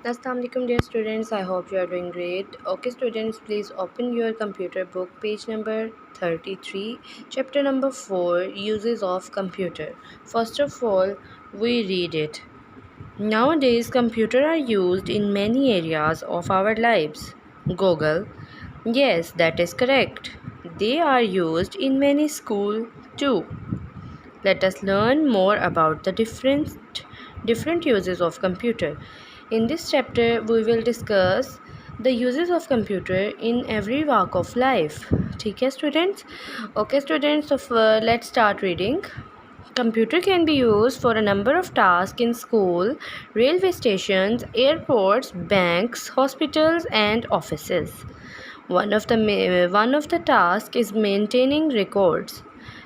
Assalamu alaikum dear students, I hope you are doing great. Okay students, please open your computer book, page number 33, chapter number 4, uses of computer. First of all, we read it. Nowadays computers are used in many areas of our lives. Google. Yes, that is correct. They are used in many schools too. Let us learn more about the different uses of computer. In this chapter, we will discuss the uses of computer in every walk of life. ठीक है students? Okay students, so let's start reading. Computer can be used for a number of tasks in school, railway stations, airports, banks, hospitals, and offices. One of the tasks is maintaining records.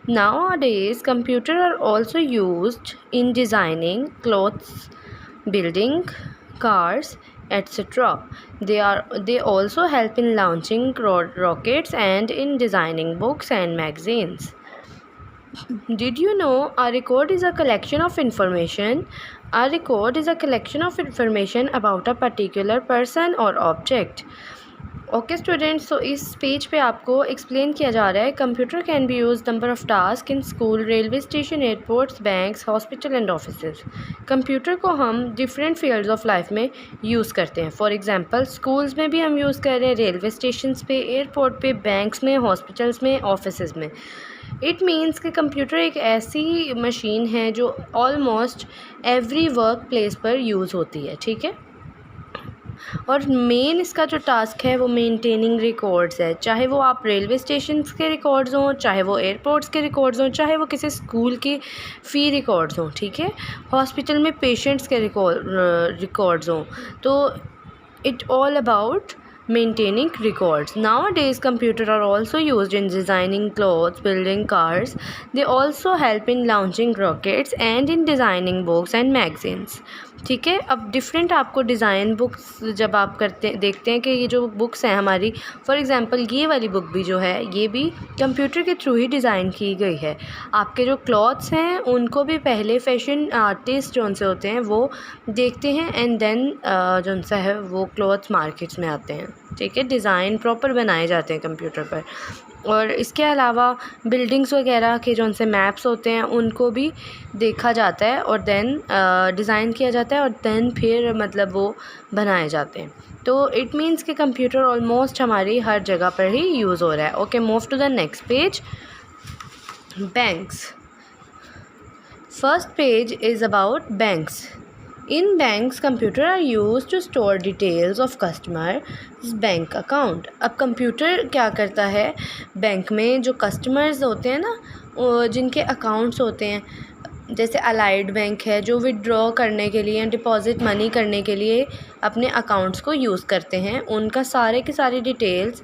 Nowadays, computers are also used in designing clothes, building cars, etc. They also help in launching rockets and in designing books and magazines. Did you know a record is a collection of information? A record is a collection of information about a particular person or object. Okay students, so इस page पे आपको explain किया जा रहा है computer can be use number of task in school, railway station, airports, banks, hospital and offices. Computer को हम different fields of life में यूज़ करते हैं. फॉर एग्जांपल स्कूल्स में भी हम यूज़ कर रहे हैं, रेलवे स्टेशन पे, एयरपोर्ट पे, बैंक्स में, हॉस्पिटल्स में, ऑफिसेज में. इट मीन्स कि कंप्यूटर एक ऐसी मशीन है जो ऑलमोस्ट एवरी वर्क प्लेस पर यूज़ होती है. ठीक है, और मेन इसका जो टास्क है वो मेंटेनिंग रिकॉर्ड्स है. चाहे वो आप रेलवे स्टेशंस के रिकॉर्ड्स हों, चाहे वो एयरपोर्ट्स के रिकॉर्ड्स हों, चाहे वो किसी स्कूल की फ़ी रिकॉर्ड्स हों. ठीक है, हॉस्पिटल में पेशेंट्स के रिकॉर्ड्स हों. तो it all about maintaining records. Nowadays computers are also used in designing clothes, building cars. They also help in launching rockets and in designing books and magazines. ठीक है, अब डिफरेंट आपको design books जब आप देखते हैं कि ये जो बुक्स हैं हमारी, फॉर एग्जांपल ये वाली बुक भी जो है ये भी कंप्यूटर के थ्रू ही डिज़ाइन की गई है. आपके जो क्लॉथ्स हैं उनको भी पहले फैशन आर्टिस्ट जो उनसे होते हैं वो देखते हैं एंड देन जो सा है वो क्लॉथ्स मार्केट्स में आते हैं. ठीक है, डिज़ाइन प्रॉपर बनाए जाते हैं कंप्यूटर पर. और इसके अलावा बिल्डिंग्स वगैरह के जो उनसे मैप्स होते हैं उनको भी देखा जाता है और देन डिज़ाइन किया जाता है और देन फिर मतलब वो बनाए जाते हैं. तो इट मीन्स कि कंप्यूटर ऑलमोस्ट हमारी हर जगह पर ही यूज़ हो रहा है. Okay, move to the next page. Banks. First page is about banks. In banks, computers are used to store details of customers' bank account. अब कंप्यूटर क्या करता है, बैंक में जो कस्टमर्स होते हैं ना, जिनके अकाउंट्स होते हैं, जैसे अलाइड बैंक है जो विड्रॉ करने के लिए, डिपॉजिट मनी करने के लिए अपने अकाउंट्स को यूज़ करते हैं, उनका सारे की सारी डिटेल्स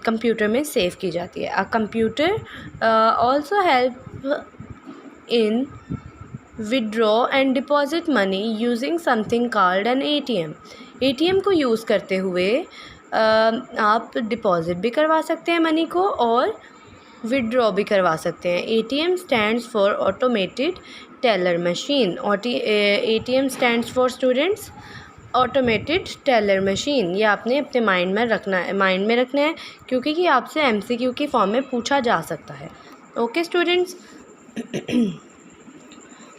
कंप्यूटर में सेव की जाती है. A computer also help in withdraw and deposit money using something called an ATM. ATM को यूज़ करते हुए आप डिपॉजिट भी करवा सकते हैं मनी को और विड्रॉ भी करवा सकते हैं. ATM stands for automated teller machine. ATM stands for students automated teller machine. ये आपने अपने माइंड में रखना है क्योंकि ये आपसे MCQ की फॉर्म में पूछा जा सकता है. ओके स्टूडेंट्स,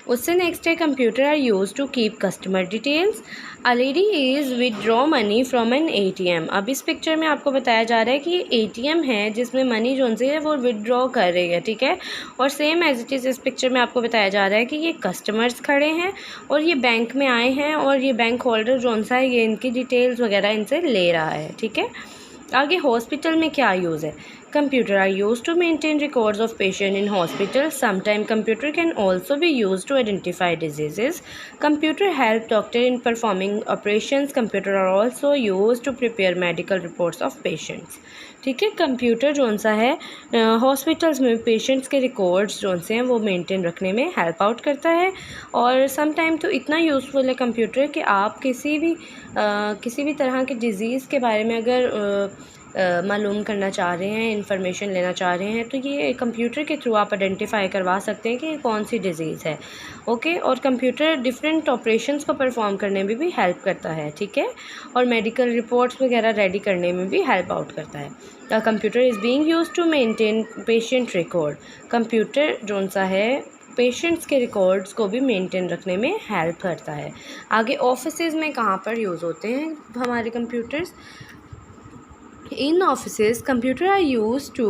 उससे नेक्स्ट है computer are use to keep customer details. A lady is withdraw money from an ATM. अब इस पिक्चर में आपको बताया जा रहा है कि ये ATM है जिसमें मनी जो है वो विदड्रॉ कर रही है. ठीक है, और सेम एज इट इज़ इस पिक्चर में आपको बताया जा रहा है कि ये कस्टमर्स खड़े हैं और ये बैंक में आए हैं और ये बैंक होल्डर जो सा है ये इनकी डिटेल्स वगैरह इनसे ले रहा है. ठीक है, आगे हॉस्पिटल में क्या यूज़ है. Computer are used to maintain records of patient in hospital. Sometimes computer can also be used to identify diseases. Computer help doctor in performing operations. Computer are also used to prepare medical reports of patients. ठीक है, computer जो सा है hospitals में patients के records जो से हैं वो मेंटेन रखने में हेल्प आउट करता है. और सम टाइम तो इतना यूज़फुल है कंप्यूटर कि आप किसी भी तरह के डिज़ीज़ के बारे में अगर मालूम करना चाह रहे हैं, इंफॉर्मेशन लेना चाह रहे हैं, तो ये कंप्यूटर के थ्रू आप आइडेंटिफाई करवा सकते हैं कि कौन सी डिज़ीज़ है। ओके, और कंप्यूटर डिफरेंट ऑपरेशंस को परफॉर्म करने में भी हेल्प करता है, ठीक है, और मेडिकल रिपोर्ट्स वगैरह रेडी करने में भी हेल्प आउट करता है। The computer is being used to maintain patient record. Computer जौन सा है पेशेंट्स के रिकॉर्ड्स को भी मेंटेन रखने में हेल्प करता है। आगे ऑफिसेज़ में कहाँ पर यूज़ होते हैं हमारे computers? In offices, computers are used to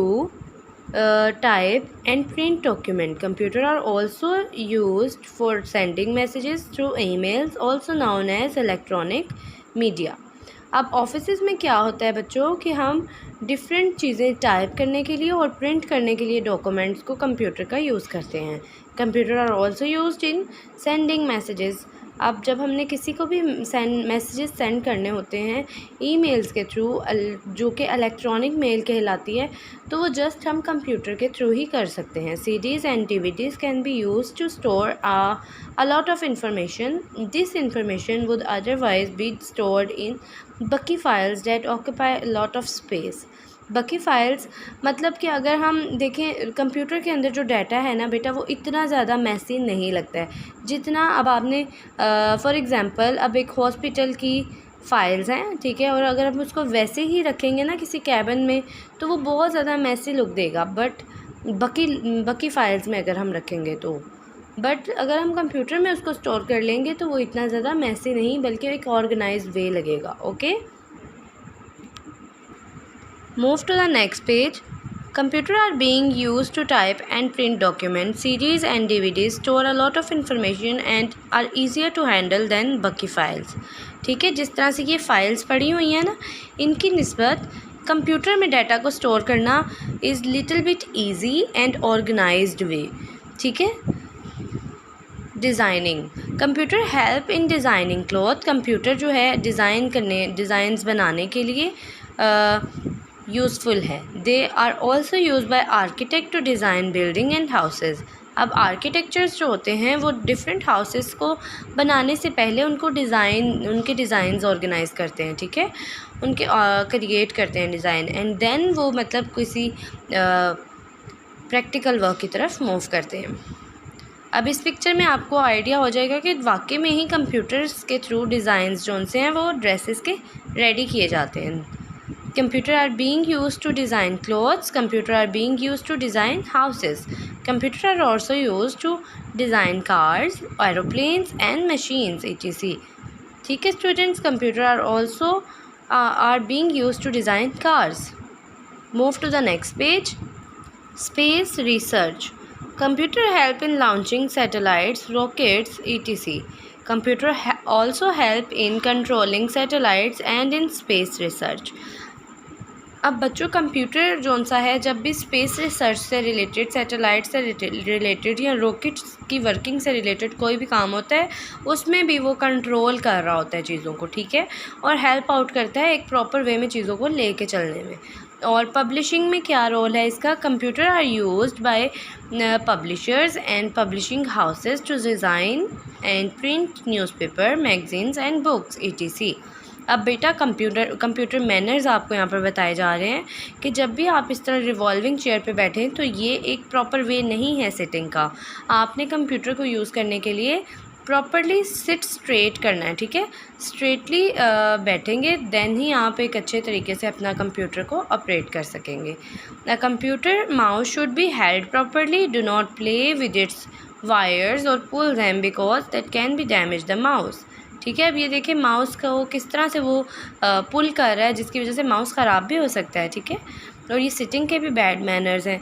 type and print document. Computers are also used for sending messages through emails, also known as electronic media. अब ऑफिसेज में क्या होता है बच्चों कि हम डिफरेंट चीज़ें टाइप करने के लिए और प्रिंट करने के लिए डॉक्यूमेंट्स को कंप्यूटर का यूज़ करते हैं। Computer are also used in sending messages. अब जब हमने किसी को भी मैसेजेस सेंड करने होते हैं ईमेल्स के थ्रू, जो कि इलेक्ट्रॉनिक मेल कहलाती है, तो वो जस्ट हम कंप्यूटर के थ्रू ही कर सकते हैं। CDs and DVDs can be use to store a lot of information. This information would otherwise be stored in bulky files that occupy a lot of space. बकी फ़ाइल्स मतलब कि अगर हम देखें कंप्यूटर के अंदर जो डाटा है ना बेटा, वो इतना ज़्यादा मैसी नहीं लगता है जितना अब आपने फॉर एग्ज़ाम्पल अब एक हॉस्पिटल की फ़ाइल्स हैं, ठीक है, और अगर हम उसको वैसे ही रखेंगे ना किसी कैबिन में तो वो बहुत ज़्यादा मैसी लुक देगा। बट बकी फ़ाइल्स में अगर हम रखेंगे तो, बट अगर हम कंप्यूटर में उसको स्टोर कर लेंगे तो वो इतना ज़्यादा मैसी नहीं बल्कि एक ऑर्गेनाइज्ड वे लगेगा। Okay, move to the next page. Computers are being used to type and print documents. CDs and DVDs store a lot of information and are easier to handle than bulky files. ठीक है, जिस तरह से ये files पड़ी हुई हैं ना, इनकी निस्बत कंप्यूटर में डाटा को स्टोर करना is little bit easy and organized way. ठीक है, designing. Computer help in designing cloth. Computer जो है डिज़ाइंस बनाने के लिए यूज़फुल है। They are also use by architect to design building and houses. अब आर्किटेक्चर्स जो होते हैं वो डिफरेंट हाउसेस को बनाने से पहले उनके डिज़ाइंस ऑर्गेनाइज़ करते हैं, ठीक है, उनके क्रिएट करते हैं डिज़ाइन, एंड देन वो मतलब किसी प्रैक्टिकल वर्क की तरफ मूव करते हैं। अब इस पिक्चर में आपको आइडिया हो जाएगा कि वाकई में ही कंप्यूटर्स के थ्रू डिज़ाइंस जो से हैं वो ड्रेसेस के रेडी किए जाते हैं। Computers are being used to design clothes. Computers are being used to design houses. Computers are also used to design cars, aeroplanes and machines, etc. ठीक है students, computer are also are being used to design cars. Move to the next page. Space research. Computer help in launching satellites, rockets, etc. Computer also help in controlling satellites and in space research. अब बच्चों computer जौन सा है जब भी space research से related, satellite से related या रॉकेट्स की वर्किंग से रिलेटेड कोई भी काम होता है उसमें भी वो कंट्रोल कर रहा होता है चीज़ों को, ठीक है, और हेल्प आउट करता है एक प्रॉपर वे में चीज़ों को लेके चलने में। और पब्लिशिंग में क्या रोल है इसका? Computer are used by publishers and publishing houses to design and print newspaper, magazines and books, etc. अब बेटा कंप्यूटर मैनर्स आपको यहाँ पर बताए जा रहे हैं कि जब भी आप इस तरह रिवॉल्विंग चेयर पे बैठें तो ये एक प्रॉपर वे नहीं है सिटिंग का। आपने कंप्यूटर को यूज़ करने के लिए प्रॉपरली सिट स्ट्रेट करना है, ठीक है, स्ट्रेटली बैठेंगे देन ही आप एक अच्छे तरीके से अपना कंप्यूटर को ऑपरेट कर सकेंगे। The computer mouse should be held properly, do not play with its wires or pull them because that can be damage the mouse. ठीक है, अब ये देखिए माउस का वो किस तरह से वो पुल कर रहा है जिसकी वजह से माउस ख़राब भी हो सकता है, ठीक है, और ये सिटिंग के भी बैड मैनर्स हैं।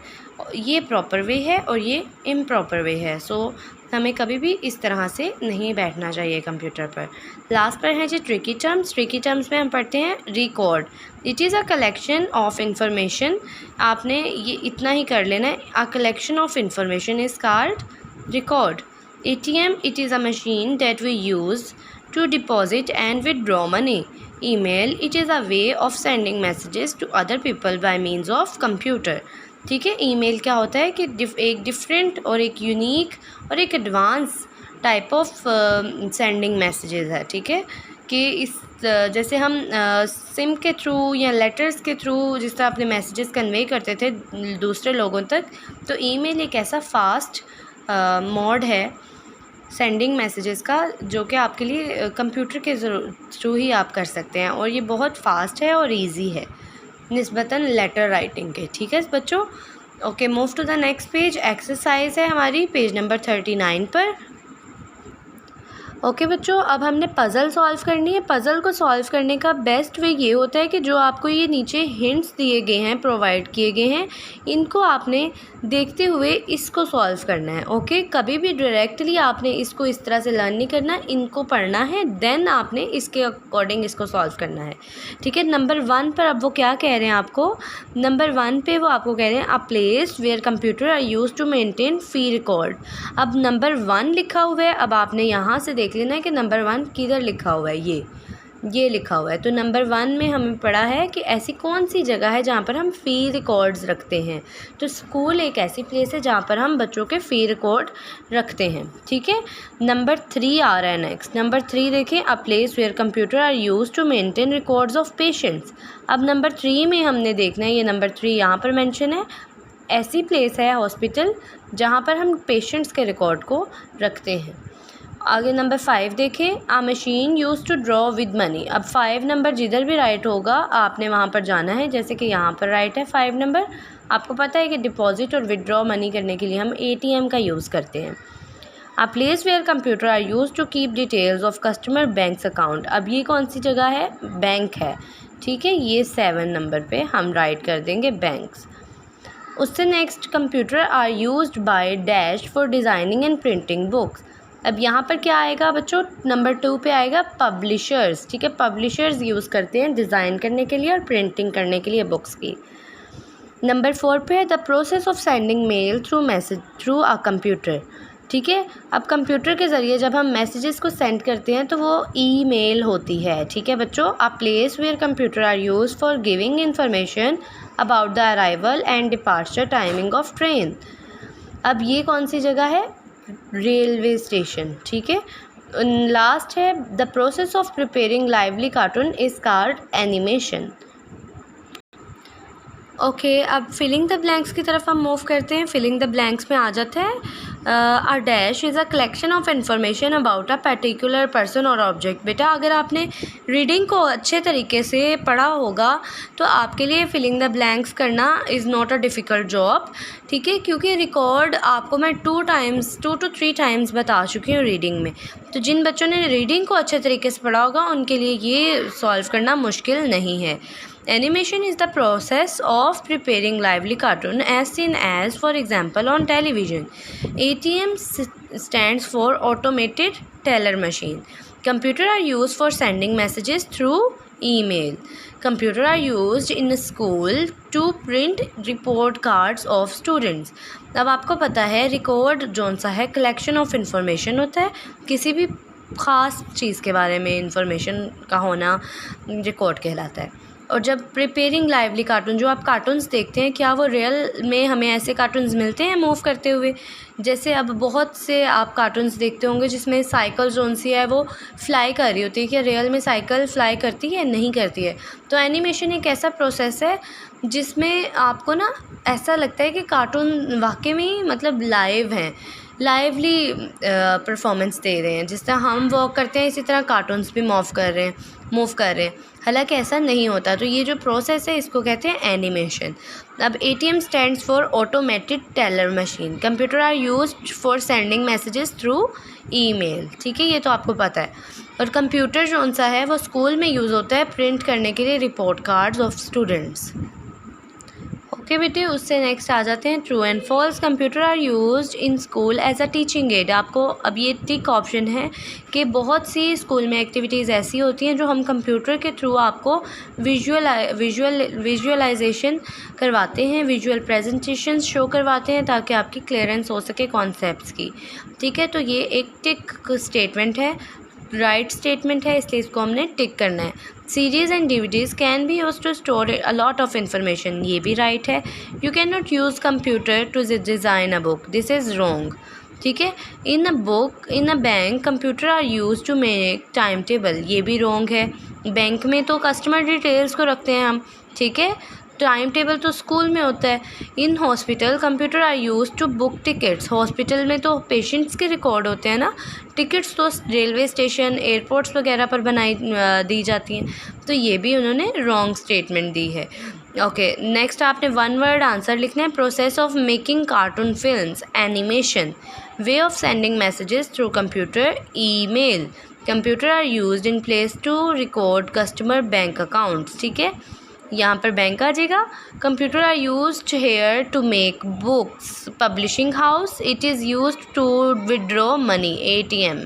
ये प्रॉपर वे है और ये इम्प्रॉपर वे है, सो हमें कभी भी इस तरह से नहीं बैठना चाहिए कंप्यूटर पर। लास्ट पर है जी ट्रिकी टर्म्स। ट्रिकी टर्म्स में हम पढ़ते हैं record. It is a collection of information. आपने ये इतना ही कर लेना है, a collection of information is called record. ATM, it is a machine that we use to deposit and withdraw money. Email, it is a way of sending messages to other people by means of computer. ठीक है, email क्या होता है कि एक different और एक unique और एक advance type of sending messages है, ठीक है, कि जैसे हम सिम के थ्रू या लेटर्स के थ्रू जिस तरह अपने मैसेजेस कन्वे करते थे दूसरे लोगों तक, तो ईमेल एक ऐसा फास्ट मोड है सेंडिंग मैसेजेस का जो कि आपके लिए कंप्यूटर के थ्रू ही आप कर सकते हैं, और ये बहुत फास्ट है और इजी है निस्बतन लेटर राइटिंग के। ठीक है बच्चों, okay, move to the next page. Exercise है हमारी पेज नंबर 39 पर। ओके बच्चों, अब हमने पज़ल सॉल्व करनी है। पज़ल को सॉल्व करने का बेस्ट वे ये होता है कि जो आपको ये नीचे हिंट्स दिए गए हैं, प्रोवाइड किए गए हैं, इनको आपने देखते हुए इसको सॉल्व करना है। ओके, कभी भी डायरेक्टली आपने इसको इस तरह से लर्न नहीं करना, इनको पढ़ना है, देन आपने इसके अकॉर्डिंग इसको सॉल्व करना है। ठीक है, नंबर 1 पर अब वो क्या कह रहे हैं आपको, नंबर 1 पे वो आपको कह रहे हैं a place where computer are use to maintain fee record. अब नंबर 1 लिखा हुआ है, अब आपने यहाँ से देख लेना है कि नंबर 1 किधर लिखा हुआ है, ये लिखा हुआ है। तो नंबर 1 में हमें पढ़ा है कि ऐसी कौन सी जगह है जहाँ पर हम फ़ी रिकॉर्ड्स रखते हैं। तो स्कूल एक ऐसी प्लेस है जहाँ पर हम बच्चों के फ़ी रिकॉर्ड रखते हैं। ठीक है, नंबर 3 आ रहा है नेक्स्ट। नंबर 3 देखें, a place where computer are use to maintain records of patients. अब नंबर 3 में हमने देखना है, ये नंबर 3 यहाँ पर मेंशन है, ऐसी प्लेस है हॉस्पिटल जहाँ पर हम पेशेंट्स के रिकॉर्ड को रखते हैं। आगे नंबर 5 देखें, a machine use to draw with money. अब 5 नंबर जिधर भी राइट होगा आपने वहाँ पर जाना है, जैसे कि यहाँ पर राइट है 5 नंबर। आपको पता है कि डिपॉजिट और विदड्रॉ मनी करने के लिए हम ATM का यूज़ करते हैं। A place where computer are use to keep details of customer banks account. अब ये कौन सी जगह है, बैंक है। ठीक है, ये 7 नंबर पे हम राइट कर देंगे बैंक्स। उससे next, computer are used by dash for designing and printing books. अब यहाँ पर क्या आएगा बच्चों, नंबर 2 पे आएगा पब्लिशर्स। ठीक है, पब्लिशर्स यूज़ करते हैं डिज़ाइन करने के लिए और प्रिंटिंग करने के लिए बुक्स की। नंबर 4 पे है the process of sending mail through a computer. ठीक है, अब कंप्यूटर के ज़रिए जब हम मैसेजेस को सेंड करते हैं तो वो ईमेल होती है। ठीक है बच्चों, a place where computer are use for giving information about the arrival and departure timing of train. अब ये कौन सी जगह है, रेलवे स्टेशन। ठीक है, लास्ट है the process of preparing lively cartoon is called animation. Okay, अब फिलिंग द ब्लैंक्स की तरफ हम मूव करते हैं। फिलिंग द ब्लैंक्स में आ जाता है a dash is a collection of information about a particular person और ऑब्जेक्ट। बेटा अगर आपने रीडिंग को अच्छे तरीके से पढ़ा होगा तो आपके लिए फिलिंग द ब्लैंक्स करना is not a difficult job. ठीक है, क्योंकि रिकॉर्ड आपको मैं 2 to 3 टाइम्स बता चुकी हूँ रीडिंग में। तो जिन बच्चों ने रीडिंग को अच्छे तरीके से पढ़ा होगा उनके लिए ये सॉल्व करना मुश्किल नहीं है। Animation is the process of preparing lively cartoon as seen as, for example, on television. ATM stands for Automated Teller Machine. Computer are used for sending messages through email. Computer are used in school to print report cards of students. अब आपको पता है record जौन सा है collection of information होता है, किसी भी ख़ास चीज़ के बारे में इंफॉर्मेशन का होना रिकॉर्ड कहलाता है। और जब प्रिपेयरिंग लाइवली कार्टून, जो आप कार्टून्स देखते हैं, क्या वो रियल में हमें ऐसे कार्टून्स मिलते हैं मूव करते हुए? जैसे अब बहुत से आप कार्टून्स देखते होंगे जिसमें साइकिल जोन सी है वो फ्लाई कर रही होती है। क्या रियल में साइकिल फ्लाई करती है? नहीं करती है। तो एनिमेशन एक ऐसा प्रोसेस है जिसमें आपको ना ऐसा लगता है कि कार्टून वाकई में मतलब लाइव हैं, लाइवली परफॉर्मेंस दे रहे हैं। जिस तरह हम वॉक करते हैं इसी तरह कार्टून्स भी मूव कर रहे हैं, हालांकि ऐसा नहीं होता। तो ये जो प्रोसेस है इसको कहते हैं एनिमेशन। अब ATM stands for automated teller machine. Computer are used for sending messages through email. ठीक है, ये तो आपको पता है। और कंप्यूटर जो सा है वो स्कूल में यूज़ होता है प्रिंट करने के लिए report cards of students. Okay बेटे, उससे नेक्स्ट आ जाते हैं true and false. Computer are used in school as a teaching aid. आपको अब ये टिक ऑप्शन है कि बहुत सी स्कूल में एक्टिविटीज़ ऐसी होती हैं जो हम कंप्यूटर के थ्रू आपको विजुअलाइजेशन करवाते हैं, विजुअल प्रेजेंटेशन शो करवाते हैं ताकि आपकी क्लियरेंस हो सके कॉन्सेप्ट्स की। ठीक है, तो ये एक टिक स्टेटमेंट है, राइट स्टेटमेंट है, इसलिए इसको हमने टिक करना है। सीरीज़ and DVDs can be use to store a lot of information. ये भी राइट है। You can not use computer to design a book. This is wrong. ठीक है, in a bank computer are use to make time table. ये भी wrong है। Bank में तो कस्टमर डिटेल्स को रखते हैं हम, ठीक है। टाइम टेबल तो स्कूल में होता है। In hospital computer are use to book tickets. Hospital में तो पेशेंट्स के रिकॉर्ड होते हैं ना, टिकट्स तो रेलवे स्टेशन एयरपोर्ट्स वगैरह पर दी जाती हैं। तो ये भी उन्होंने रॉन्ग स्टेटमेंट दी है। ओके, नेक्स्ट आपने वन वर्ड आंसर लिखना है। Process of making cartoon films, animation, way of sending messages through computer, email. Computer are used in place to record customer bank accounts, ठीक है, यहाँ पर बैंक आ जाएगा। Computer are used here to make books, publishing house, it is used to withdraw money, ATM।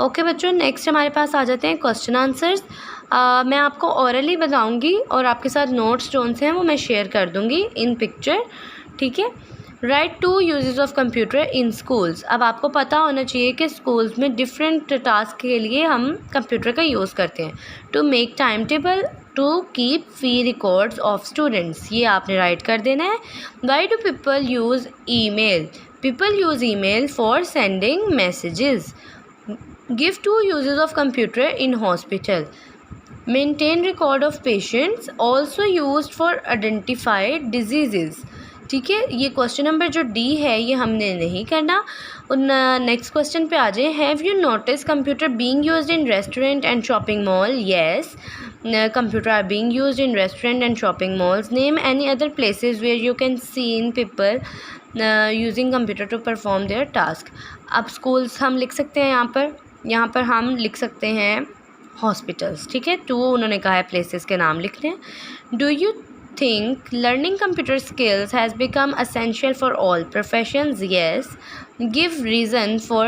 Okay बच्चों, next हमारे पास आ जाते हैं क्वेश्चन आंसर्स। मैं आपको ओरली बताऊंगी और आपके साथ नोट्स जो हैं वो मैं शेयर कर दूंगी इन पिक्चर, ठीक है। Right 2 uses of computer in schools. अब आपको पता होना चाहिए कि स्कूल्स में डिफरेंट टास्क के लिए हम कंप्यूटर का यूज़ करते हैं। To make time table, to keep fee records of students, ये आपने राइट कर देना है। Why do people use email? People use email for sending messages. Give 2 uses of computer in hospital. Maintain record of patients, also used for identified disease, ठीक है। ये question number जो D है ये हमने नहीं करना। नेक्स्ट क्वेश्चन पे आ जाए। Have you notice computer being used in restaurant and shopping mall? Yes, computer are being used in restaurant and shopping malls. Name any other places where you can see in people using computer to perform their task. अब schools हम लिख सकते हैं, यहाँ पर हम लिख सकते हैं हॉस्पिटल्स, ठीक है। 2 उन्होंने कहा है प्लेसेस के नाम लिखने हैं। Do you think learning computer skills has become essential for all professions? Yes. Give reason for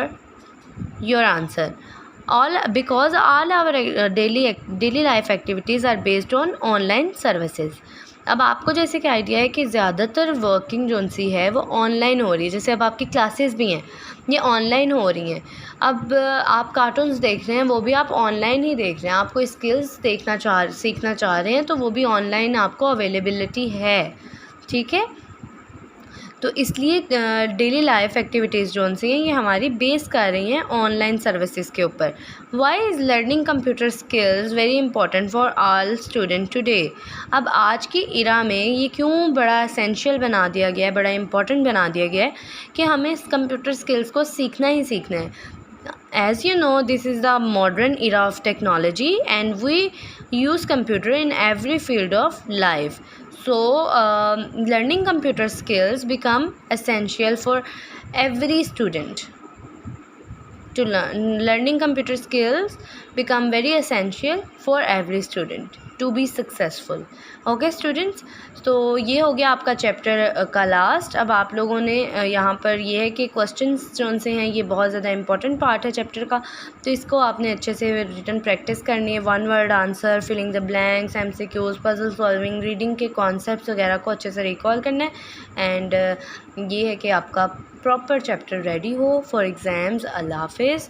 your answer. Because all our daily life activities are based on online services. अब आपको जैसे कि आइडिया है कि ज़्यादातर वर्किंग जो सी है वो ऑनलाइन हो रही है। जैसे अब आपकी क्लासेस भी हैं ये ऑनलाइन हो रही हैं। अब आप कार्टून्स देख रहे हैं वो भी आप ऑनलाइन ही देख रहे हैं। आपको स्किल्स सीखना चाह रहे हैं तो वो भी ऑनलाइन आपको अवेलेबिलिटी है, ठीक है। तो इसलिए डेली लाइफ एक्टिविटीज़ जो सी हैं ये हमारी बेस कर रही हैं ऑनलाइन सर्विसेज के ऊपर। Why is learning computer skills very important for all student today? अब आज की इरा में ये क्यों बड़ा एसेंशियल बना दिया गया है, बड़ा इंपॉर्टेंट बना दिया गया है कि हमें इस कंप्यूटर स्किल्स को सीखना ही सीखना है। As you know, this is the modern era of technology and we use computer in every field of life. So learning computer skills become essential for every student. Learning computer skills become very essential for every student to be successful. Okay students, तो ये हो गया आपका chapter का last. अब आप लोगों ने यहाँ पर ये है कि क्वेश्चंस जो से हैं ये बहुत ज़्यादा इंपॉर्टेंट पार्ट है चैप्टर का, तो इसको आपने अच्छे से रिटन प्रैक्टिस करनी है। One word answer, filling the blanks, MCQs, puzzle solving, reading के कॉन्सेप्ट्स वगैरह को अच्छे से रिकॉल करना है। एंड ये है कि आपका प्रॉपर चैप्टर रेडी हो फॉर एग्ज़ाम्स। अल्लाह हाफिज़।